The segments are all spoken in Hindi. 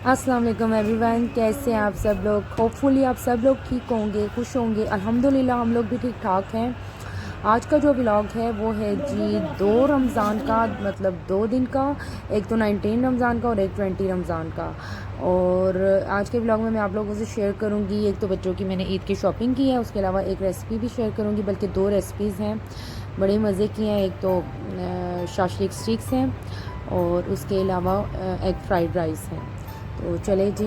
अस्सलाम वालेकुम एवरीवन, कैसे हैं आप सब लोग। होपफुली आप सब लोग ठीक होंगे, खुश होंगे। अल्हम्दुलिल्लाह हम लोग भी ठीक ठाक हैं। आज का जो व्लॉग है वो है जी 2 रमज़ान का, मतलब 2 दिन का। एक तो 19 रमज़ान का और एक 20 रमज़ान का। और आज के व्लॉग में मैं आप लोगों से शेयर करूंगी, एक तो बच्चों की मैंने ईद की शॉपिंग की है, उसके अलावा एक रेसिपी भी शेयर करूंगी, बल्कि 2 रेसिपीज़ हैं, बड़े मज़े की हैं। एक तो शाशलिक स्टिक्स हैं और उसके अलावा एग फ्राइड राइस है। तो चले जी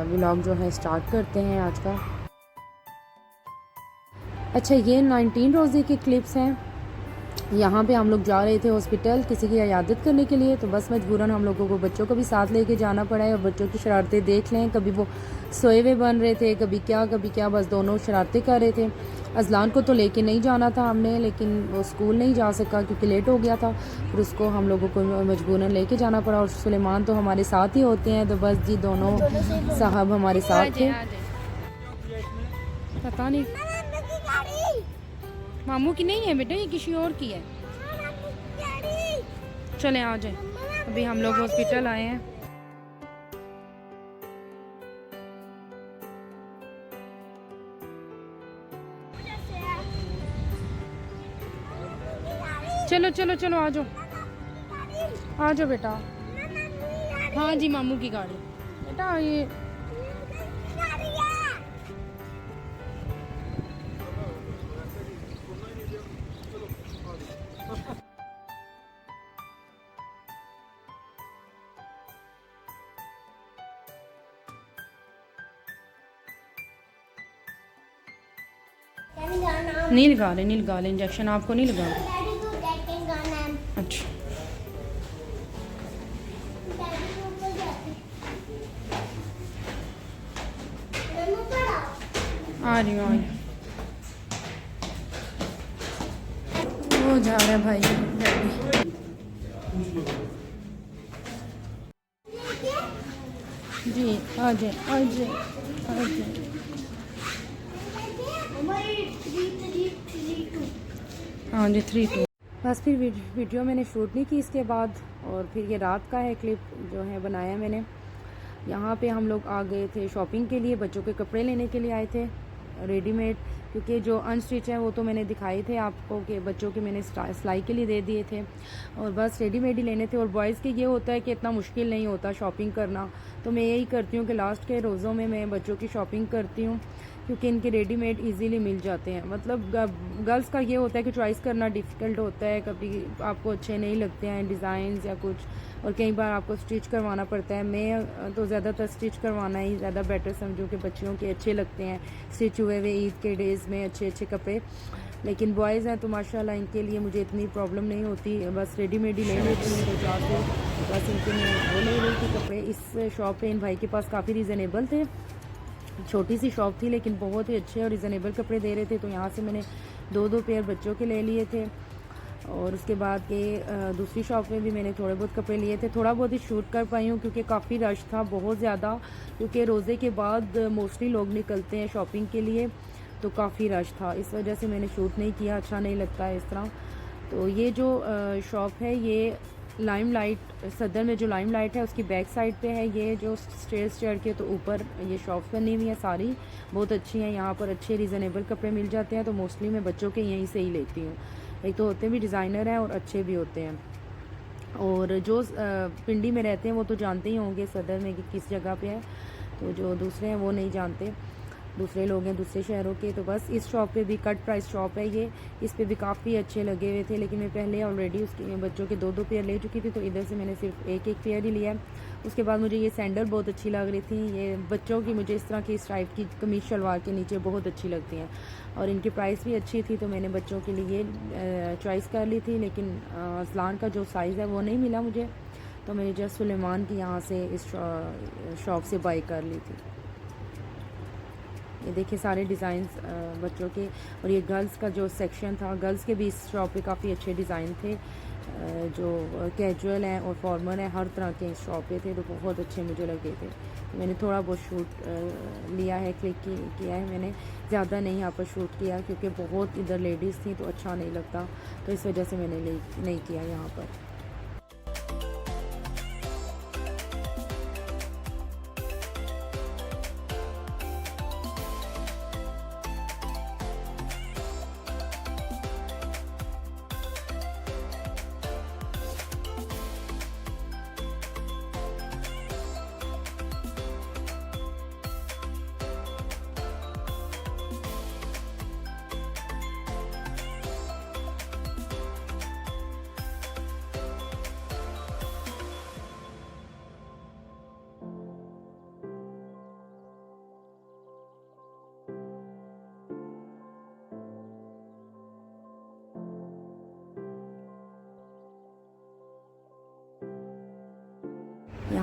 व्लॉग जो है स्टार्ट करते हैं आज का। अच्छा, ये 19 रोज़े के क्लिप्स हैं। यहाँ पे हम लोग जा रहे थे हॉस्पिटल किसी की इयादत करने के लिए, तो बस मजबूरन हम लोगों को बच्चों को भी साथ लेके जाना पड़ा है। और बच्चों की शरारतें देख लें, कभी वो सोए हुए बन रहे थे, कभी क्या, बस दोनों शरारतें कर रहे थे। अजलान को तो लेके नहीं जाना था हमने, लेकिन वो स्कूल नहीं जा सका क्योंकि लेट हो गया था, फिर उसको हम लोगों को मजबूरन लेके जाना पड़ा। और सुलेमान तो हमारे साथ ही होते हैं, तो बस जी दोनों साहब हमारे साथ थे। पता नहीं मामू की नहीं है बेटा, ये किसी और की है। चले आ जाए, अभी हम लोग हॉस्पिटल आए हैं। चलो चलो चलो आ जाओ, आ जाओ बेटा। हाँ जी, मामू की गाड़ी बेटा। ये नहीं लगा रहे इंजेक्शन आपको नहीं लगा रहे। अच्छा आ रही हूँ, वो जा रहा है भाई जी। आ जाए आ जाए आ जाए। हाँ जी 3-2। बस फिर वीडियो मैंने शूट नहीं की इसके बाद, और फिर ये रात का है क्लिप जो है बनाया मैंने। यहाँ पे हम लोग आ गए थे शॉपिंग के लिए, बच्चों के कपड़े लेने के लिए आए थे रेडीमेड, क्योंकि जो अनस्टिच है वो तो मैंने दिखाए थे आपको कि बच्चों के मैंने सिलाई के लिए दे दिए थे, और बस रेडीमेड ही लेने थे। और बॉयज़ के ये होता है कि इतना मुश्किल नहीं होता शॉपिंग करना, तो मैं यही करती हूँ कि लास्ट के रोज़ों में मैं बच्चों की शॉपिंग करती हूँ, क्योंकि इनके रेडीमेड इजीली मिल जाते हैं। मतलब गर्ल्स का ये होता है कि चॉइस करना डिफ़िकल्ट होता है, कभी आपको अच्छे नहीं लगते हैं डिज़ाइंस या कुछ, और कई बार आपको स्टिच करवाना पड़ता है। मैं तो ज़्यादातर स्टिच करवाना ही ज़्यादा बेटर समझूँ कि बच्चियों के अच्छे लगते हैं स्टिच हुए हुए ईद के डेज़ में अच्छे अच्छे कपड़े। लेकिन बॉयज़ हैं तो माशाल्लाह इनके लिए मुझे इतनी प्रॉब्लम नहीं होती, बस रेडीमेड ही ले लेती हूँ। तो जाके बस इनके मैं वो ले रही थी कपड़े। इस शॉप पे इन भाई के पास काफ़ी रीज़नेबल थे, छोटी सी शॉप थी लेकिन बहुत ही अच्छे और रिजनेबल कपड़े दे रहे थे। तो यहाँ से मैंने 2-2 पेयर बच्चों के ले लिए थे। और उसके बाद के दूसरी शॉप में भी मैंने थोड़े बहुत कपड़े लिए थे। थोड़ा बहुत ही शूट कर पाई हूँ क्योंकि काफ़ी रश था, बहुत ज़्यादा, क्योंकि रोज़े के बाद मोस्टली लोग निकलते हैं शॉपिंग के लिए, तो काफ़ी रश था, इस वजह से मैंने शूट नहीं किया, अच्छा नहीं लगता है इस तरह। तो ये जो शॉप है ये लाइमलाइट, सदर में जो लाइमलाइट है उसकी बैक साइड पे है। ये जो स्टेयर्स चढ़ के तो ऊपर ये शॉप्स बनी हुई है, सारी बहुत अच्छी हैं। यहाँ पर अच्छे रीज़नेबल कपड़े मिल जाते हैं, तो मोस्टली मैं बच्चों के यहीं से ही लेती हूँ। एक तो होते भी डिज़ाइनर हैं और अच्छे भी होते हैं। और जो पिंडी में रहते हैं वो तो जानते ही होंगे सदर में कि किस जगह पे है, तो जो दूसरे हैं वो नहीं जानते, दूसरे लोग हैं दूसरे शहरों के। तो बस इस शॉप पे भी कट प्राइस शॉप है ये, इस पे भी काफ़ी अच्छे लगे हुए थे, लेकिन मैं पहले ऑलरेडी उसके बच्चों के 2-2 पेयर ले चुकी थी, तो इधर से मैंने सिर्फ एक पेयर ही लिया है। उसके बाद मुझे ये सैंडल बहुत अच्छी लग रही थी, ये बच्चों की मुझे इस तरह की स्ट्राइप की कमीज शलवार के नीचे बहुत अच्छी लगती हैं, और इनकी प्राइस भी अच्छी थी, तो मैंने बच्चों के लिए चॉइस कर ली थी। लेकिन अजलान का जो साइज़ है वो नहीं मिला मुझे, तो मैंने जस्ट सुलेमान की यहाँ से इस शॉप से बाई कर ली थी। ये देखिए सारे डिज़ाइंस बच्चों के, और ये गर्ल्स का जो सेक्शन था, गर्ल्स के भी इस शॉप पे काफ़ी अच्छे डिज़ाइन थे, जो कैजुअल हैं और फॉर्मल हैं, हर तरह के इस शॉप पे थे, तो बहुत अच्छे मुझे लगे थे। तो मैंने थोड़ा बहुत शूट लिया है, क्लिक किया है मैंने, ज़्यादा नहीं यहाँ पर शूट किया क्योंकि बहुत इधर लेडीज़ थी तो अच्छा नहीं लगता, तो इस वजह से मैंने नहीं किया यहाँ पर।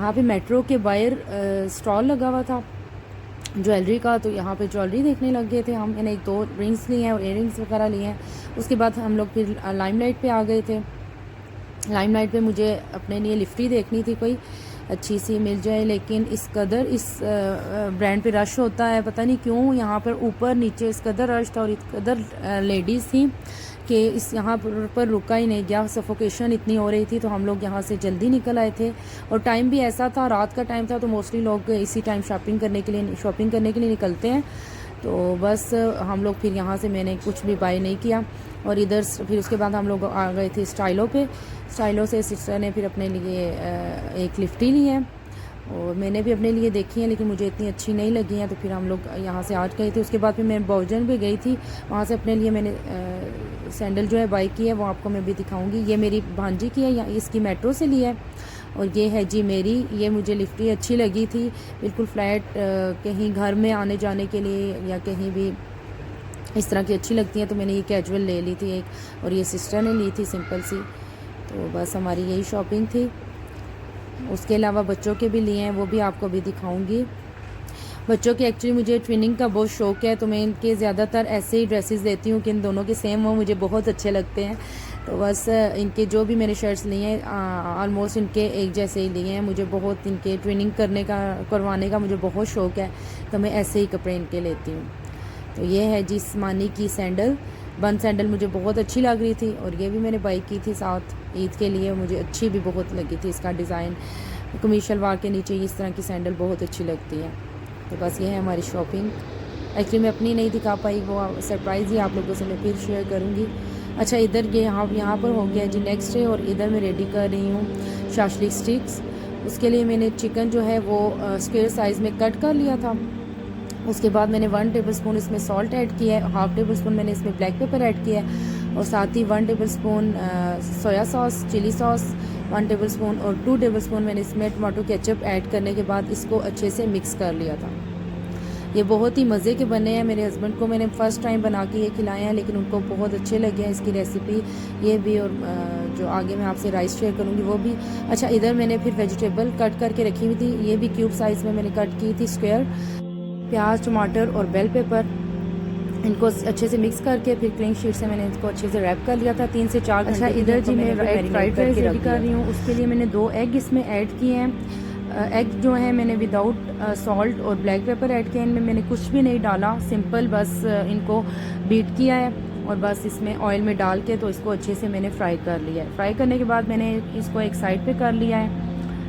यहाँ पे मेट्रो के बाहर स्टॉल लगा हुआ था ज्वेलरी का, तो यहाँ पे ज्वेलरी देखने लग गए थे हम। मैंने 1-2 रिंग्स लिए हैं और इयररिंग्स वगैरह लिए हैं। उसके बाद हम लोग फिर लाइमलाइट पे आ गए थे। लाइमलाइट पे मुझे अपने लिए लिफ्टी देखनी थी, कोई अच्छी सी मिल जाए, लेकिन इस कदर इस ब्रांड पे रश होता है, पता नहीं क्यों यहाँ पर ऊपर नीचे इस कदर रश था और इस कदर लेडीज़ थी कि इस यहाँ पर रुका ही नहीं गया। सफोकेशन इतनी हो रही थी, तो हम लोग यहाँ से जल्दी निकल आए थे और टाइम भी ऐसा था, रात का टाइम था, तो मोस्टली लोग इसी टाइम शॉपिंग करने के लिए निकलते हैं। तो बस हम लोग फिर यहाँ से मैंने कुछ भी बाय नहीं किया और इधर फिर उसके बाद हम लोग आ गए थे स्टाइलो पे। स्टाइलो से सिस्टर ने फिर अपने लिए एक लिफ्टी ली है और मैंने भी अपने लिए देखी है, लेकिन मुझे इतनी अच्छी नहीं लगी हैं, तो फिर हम लोग यहाँ से आज गए थे। उसके बाद फिर मैं बोजन भी गई थी, वहाँ से अपने लिए मैंने सैंडल जो है बाई की है, वो आपको मैं भी दिखाऊंगी। ये मेरी भांजी की है, या इसकी मेट्रो से ली है। और ये है जी मेरी, ये मुझे लिफ्टी अच्छी लगी थी, बिल्कुल फ्लैट, कहीं घर में आने जाने के लिए या कहीं भी इस तरह की अच्छी लगती हैं, तो मैंने ये कैजुअल ले ली थी एक, और ये सिस्टर ने ली थी सिंपल सी। तो बस हमारी यही शॉपिंग थी। उसके अलावा बच्चों के भी लिए हैं, वो भी आपको भी दिखाऊंगी। बच्चों के एक्चुअली मुझे ट्विनिंग का बहुत शौक़ है, तो मैं इनके ज़्यादातर ऐसे ही ड्रेसेस देती हूँ कि इन दोनों के सेम हो, मुझे बहुत अच्छे लगते हैं। तो बस इनके जो भी मैंने शर्ट्स लिए हैं ऑलमोस्ट इनके एक जैसे ही लिए हैं। मुझे बहुत इनके ट्विनिंग करवाने का मुझे बहुत शौक़ है, तो मैं ऐसे ही कपड़े इनके लेती हूँ। तो ये है जी स्मानी की सैंडल, बन सैंडल मुझे बहुत अच्छी लग रही थी और ये भी मैंने बाई की थी साथ ईद के लिए, मुझे अच्छी भी बहुत लगी थी। इसका डिज़ाइन कमीज शलवार के नीचे इस तरह की सैंडल बहुत अच्छी लगती है। तो बस ये है हमारी शॉपिंग। एक्चुअली मैं अपनी नहीं दिखा पाई, वो सरप्राइज़ ही आप लोगों से मैं फिर शेयर करूँगी। अच्छा, इधर ये यहाँ पर हो गया जी नेक्स्ट डे, और इधर मैं रेडी कर रही हूँ शाशलिक स्टिक्स। उसके लिए मैंने चिकन जो है वो स्क्वायर साइज़ में कट कर लिया था। उसके बाद मैंने 1 टेबलस्पून इसमें सॉल्ट ऐड किया है, 1/2 टेबलस्पून मैंने इसमें ब्लैक पेपर ऐड किया है, और साथ ही 1 tablespoon soya sauce, chilli sauce 1 tablespoon, और 2 टेबलस्पून मैंने इसमें टमाटो केचप ऐड करने के बाद इसको अच्छे से मिक्स कर लिया था। ये बहुत ही मज़े के बने हैं। मेरे हस्बैंड को मैंने फ़र्स्ट टाइम बना के ये खिलाए हैं, लेकिन उनको बहुत अच्छे लगे हैं इसकी रेसिपी, ये भी, और जो आगे मैं आपसे राइस शेयर करूँगी वो भी। अच्छा, इधर मैंने फिर वेजिटेबल कट करके रखी हुई थी, ये भी क्यूब साइज़ में मैंने कट की थी स्क्वायर। प्याज, टमाटर और बेल पेपर, इनको अच्छे से मिक्स करके फिर क्लीन शीट से मैंने इसको अच्छे से रैप कर लिया था 3 से 4 घंटे। अच्छा, इधर जी मैं फ्राइड राइस रेडी कर रही हूँ। उसके लिए मैंने 2 एग इसमें ऐड किए हैं। एग जो है मैंने विदाउट सॉल्ट और ब्लैक पेपर ऐड किया, इनमें मैंने कुछ भी नहीं डाला, सिंपल बस इनको बीट किया है और बस इसमें ऑयल में डाल के तो इसको अच्छे से मैंने फ्राई कर लिया है। फ्राई करने के बाद मैंने इसको एक साइड पे कर लिया है।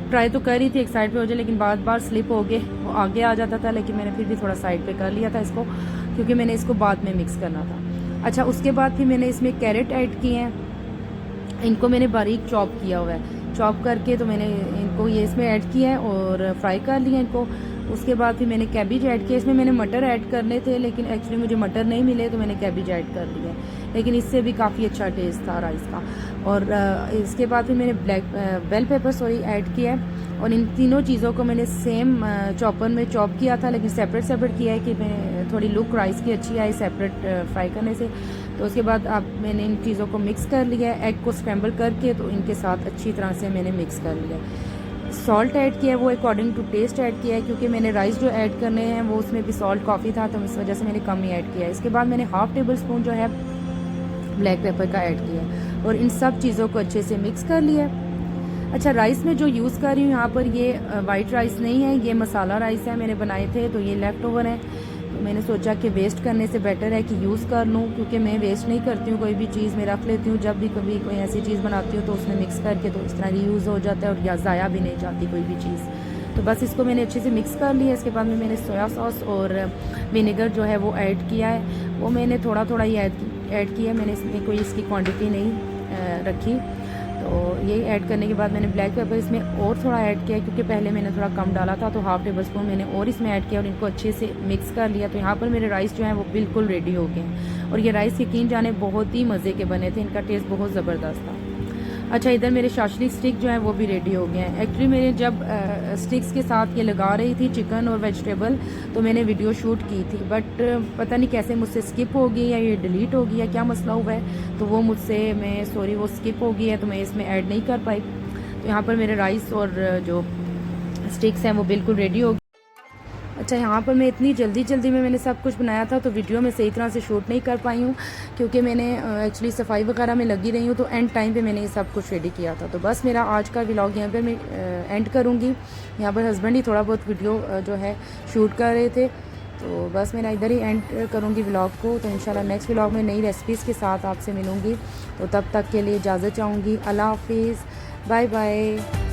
ट्राई तो कर रही थी एक साइड पे हो जाए, लेकिन बार स्लिप हो गए, वो आगे आ जाता था, लेकिन मैंने फिर भी थोड़ा साइड पे कर लिया था इसको, क्योंकि मैंने इसको बाद में मिक्स करना था। अच्छा, उसके बाद फिर मैंने इसमें कैरेट ऐड किए हैं, इनको मैंने बारीक चॉप किया हुआ है, चॉप करके तो मैंने इनको ये इसमें ऐड किया है और फ्राई कर लिया इनको। उसके बाद फिर मैंने कैबिज ऐड किया, इसमें मैंने मटर ऐड करने थे, लेकिन एक्चुअली मुझे मटर नहीं मिले, तो मैंने कैबिज ऐड कर लिया, लेकिन इससे भी काफ़ी अच्छा टेस्ट था राइस का। और इसके बाद फिर मैंने बेल पेपर ऐड किया है, और इन तीनों चीज़ों को मैंने सेम चॉपर में चॉप किया था, लेकिन सेपरेट किया है कि मैं थोड़ी लुक राइस की अच्छी आई सेपरेट फ्राई करने से। तो उसके बाद मैंने इन चीज़ों को मिक्स कर लिया है, एग को स्क्रैम्बल करके, तो इनके साथ अच्छी तरह से मैंने मिक्स कर लिया। सॉल्ट ऐड किया है, वो अकॉर्डिंग टू टेस्ट ऐड किया है, क्योंकि मैंने राइस जो ऐड करने हैं वो उसमें भी सॉल्ट काफ़ी था, तो इस वजह से मैंने कम ही ऐड किया है। इसके बाद मैंने 1/2 टेबलस्पून जो है ब्लैक पेपर का ऐड किया है, और इन सब चीज़ों को अच्छे से मिक्स कर लिया है। अच्छा, राइस में जो यूज़ कर रही हूँ यहाँ पर, ये वाइट राइस नहीं है, ये मसाला राइस है, मैंने बनाए थे, तो ये लेफ़्ट ओवर है। तो मैंने सोचा कि वेस्ट करने से बेटर है कि यूज़ कर लूँ, क्योंकि मैं वेस्ट नहीं करती हूँ कोई भी चीज़, मैं रख लेती हूँ। जब भी कभी कोई ऐसी चीज़ बनाती हूँ तो उसमें मिक्स करके तो इस तरह रीयूज़ हो जाता है, और या ज़ाया भी नहीं जाती कोई भी चीज़। तो बस इसको मैंने अच्छे से मिक्स कर लिया। इसके बाद में मैंने सोया सॉस और विनेगर जो है वो ऐड किया है, वो मैंने थोड़ा ही ऐड किया है, मैंने इसमें कोई इसकी क्वांटिटी नहीं रखी। तो ये ऐड करने के बाद मैंने ब्लैक पेपर इसमें और थोड़ा ऐड किया, क्योंकि पहले मैंने थोड़ा कम डाला था, तो 1/2 टेबलस्पून मैंने और इसमें ऐड किया और इनको अच्छे से मिक्स कर लिया। तो यहाँ पर मेरे राइस जो हैं वो बिल्कुल रेडी हो गए हैं, और ये राइस यकीन जाने बहुत ही मज़े के बने थे, इनका टेस्ट बहुत ज़बरदस्त था। अच्छा, इधर मेरे शाशलिक स्टिक जो है वो भी रेडी हो गए हैं। एक्चुअली मैंने जब स्टिक्स के साथ ये लगा रही थी चिकन और वेजिटेबल, तो मैंने वीडियो शूट की थी, बट पता नहीं कैसे मुझसे स्किप हो गई, या ये डिलीट हो गई, या क्या मसला हुआ है, तो वो मुझसे वो स्किप हो गई है, तो मैं इसमें ऐड नहीं कर पाई। तो यहाँ पर मेरे राइस और जो स्टिक्स हैं वो बिल्कुल रेडी हो गई। अच्छा, यहाँ पर मैं इतनी जल्दी में मैंने सब कुछ बनाया था, तो वीडियो में सही तरह से शूट नहीं कर पाई हूँ क्योंकि मैंने एक्चुअली सफाई वगैरह में लगी रही हूँ, तो एंड टाइम पे मैंने ये सब कुछ रेडी किया था। तो बस मेरा आज का व्लॉग यहाँ पर मैं एंड करूँगी। यहाँ पर हस्बैंड ही थोड़ा बहुत वीडियो जो है शूट कर रहे थे, तो बस मेरा इधर ही एंड करूँगी व्लॉग को। तो इंशाल्लाह नेक्स्ट व्लॉग में नई रेसिपीज़ के साथ आपसे मिलूँगी, तो तब तक के लिए इजाज़त चाहूँगी। अल्लाह हाफिज़, बाय बाय।